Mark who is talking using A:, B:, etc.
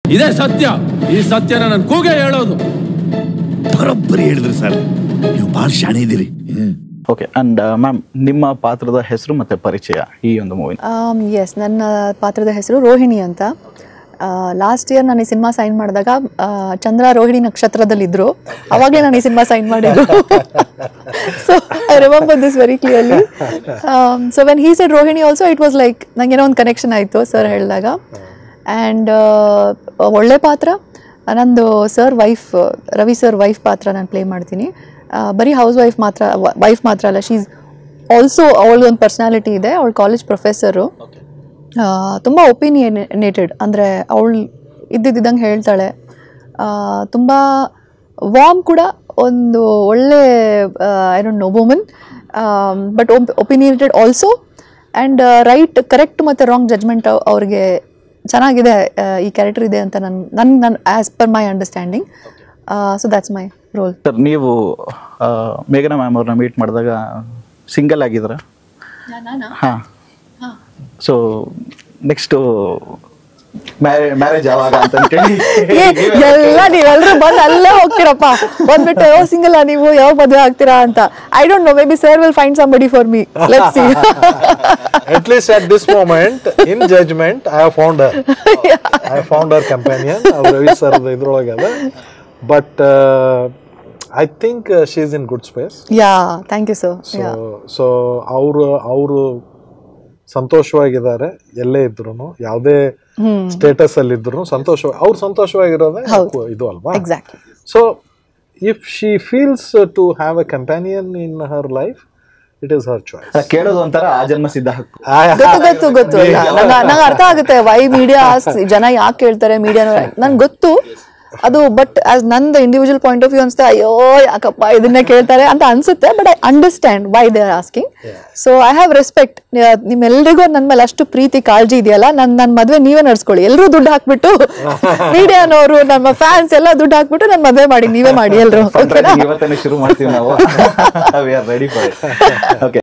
A: ಇದೇ ಸತ್ಯ. ಈ ಸತ್ಯನ ನಾನು ಕೂಗೆ ಹೇಳೋದು.
B: ಬರೋಬ್ಬರಿ ಹೇಳಿದ್ರಿ ಸರ್, ನೀವು ಭಾಳ ಶಾಣೆ ಇದ್ದೀರಿ.
C: ಓಕೆ. ಅಂಡ್ ಮ್ಯಾಮ್, ನಿಮ್ಮ ಪಾತ್ರದ ಹೆಸರು ಮತ್ತೆ ಪರಿಚಯ ಈ ಒಂದು ಮೂವಿ.
D: ಎಸ್, ನನ್ನ ಪಾತ್ರದ ಹೆಸರು ರೋಹಿಣಿ ಅಂತ. ಲಾಸ್ಟ್ ಇಯರ್ ನಾನು ಈ ಸಿನಿಮಾ ಸೈನ್ ಮಾಡಿದಾಗ ಚಂದ್ರ ರೋಹಿಣಿ ನಕ್ಷತ್ರದಲ್ಲಿದ್ದರು. ಅವಾಗಲೇ ನಾನು ಈ ಸಿನಿಮಾ ಸೈನ್ ಮಾಡಿದ್ದು. So I remember this very clearly. So when he said Rohini also, it was like ನನಗೇನೋ ಒಂದು ಕನೆಕ್ಷನ್ ಆಯಿತು ಸರ್ ಹೇಳಿದಾಗ. ಆ್ಯಂಡ್ ಒಳ್ಳೆ ಪಾತ್ರ. ನಂದು sir wife, Ravi sir wife ಪಾತ್ರ ನಾನು ಪ್ಲೇ ಮಾಡ್ತೀನಿ. ಬರೀ ಹೌಸ್ ವೈಫ್ ಮಾತ್ರ ಅಲ್ಲ, ಶೀಸ್ ಆಲ್ಸೋ, ಅವಳದೊಂದು ಪರ್ಸ್ನಾಲಿಟಿ ಇದೆ. ಅವಳು ಕಾಲೇಜ್ ಪ್ರೊಫೆಸರು. ತುಂಬ ಒಪಿನಿಯನೇಟೆಡ್, ಅಂದರೆ ಅವಳು ಇದ್ದಿದ್ದಂಗೆ ಹೇಳ್ತಾಳೆ. ತುಂಬ ವಾರ್ಮ್ ಕೂಡ, ಒಂದು ಒಳ್ಳೆ I don't know woman, but opinionated also. And correct ಮತ್ತು ರಾಂಗ್ ಜಡ್ಜ್ಮೆಂಟ್ ಅವ್ರಿಗೆ ಚೆನ್ನಾಗಿದೆ. ಈ ಕ್ಯಾರೆಕ್ಟರ್ ಇದೆ ಅಂತ ನನ್ನ as per my understanding. So that's my role.
C: Sir, ನೀವು ಮೇಘನಾ ಮ್ಯಾಮ್ ಅವ್ರನ್ನ ಮೀಟ್ ಮಾಡಿದಾಗ ಸಿಂಗಲ್ ಆಗಿದ್ರ? ಹಾಂ. ಸೊ ನೆಕ್ಸ್ಟ್ ಮ್ಯಾರೇಜ್ ಯಾವಾಗ ಅಂತ
D: ಎಲ್ಲ ನೀವೆಲ್ಲರೂ ಬಂದು ಅಲ್ಲೇ ಹೋಗ್ತೀರಪ್ಪ, ಬಂದ್ಬಿಟ್ಟು ಯಾವ ಸಿಂಗಲ್ ನೀವು ಯಾವ ಮದುವೆ ಆಗ್ತೀರಾ ಅಂತ. I don't no, may be sir will find somebody for me. Let's see.
E: At least at this moment, in judgment, I have found her. I have found her companion. Ravi sir idrolaga. But I think she's in good space.
D: Yeah, thank you sir.
E: So ಅವರು ಸಂತೋಷವಾಗಿದ್ದಾರೆ. ಎಲ್ಲೇ ಇದ್ರು, ಯಾವುದೇ status ಅಲ್ಲಿ ಇದ್ರು ಅವ್ರು ಸಂತೋಷವಾಗಿರೋದೇ ಇದು ಅಲ್ವಾ?
D: Exactly.
E: So if she feels to have a companion in her life, it is her choice.
C: ಕೇಳೋದು ಒಂಥರ ಆ ಜನ್ಮ ಸಿದ್ಧ ಹಕ್ಕು.
D: ಗೊತ್ತು. ನಂಗೆ ಅರ್ಥ ಆಗುತ್ತೆ ವೈ ಮೀಡಿಯಾ ಜನ ಯಾಕೆ ಕೇಳ್ತಾರೆ ಮೀಡಿಯಾ, ನನ್ಗೆ ಗೊತ್ತು ಅದು. ಬಟ್ ಆಸ್ ನಂದು ಇಂಡಿವಿಜುವಲ್ ಪಾಯಿಂಟ್ ಆಫ್ ವ್ಯೂ ಅನ್ಸುತ್ತೆ, ಅಯ್ಯೋ ಯಾಕಪ್ಪ ಇದನ್ನೇ ಕೇಳ್ತಾರೆ ಅಂತ ಅನ್ಸುತ್ತೆ. But I understand why they are asking. So I have respect. ನಿಮ್ಮೆಲ್ಲರಿಗೂ ನನ್ನ ಮೇಲೆ ಅಷ್ಟು ಪ್ರೀತಿ ಕಾಳಜಿ ಇದೆಯಲ್ಲ, ನನ್ನ ಮದುವೆ ನೀವೇ ನಡ್ಸ್ಕೊಳ್ಳಿ. ಎಲ್ಲರೂ ದುಡ್ಡು ಹಾಕ್ಬಿಟ್ಟು, ಮೀಡಿಯಾನವರು, ನಮ್ಮ ಫ್ಯಾನ್ಸ್ ಎಲ್ಲ ದುಡ್ಡು ಹಾಕ್ಬಿಟ್ಟು ನನ್ನ ಮದುವೆ ಮಾಡಿ, ನೀವೇ ಮಾಡಿ ಎಲ್ಲರೂ.
C: ಇವತ್ತೇ ಶುರು ಮಾಡ್ತೀವಿ ನಾವು. We are ready for it. Okay.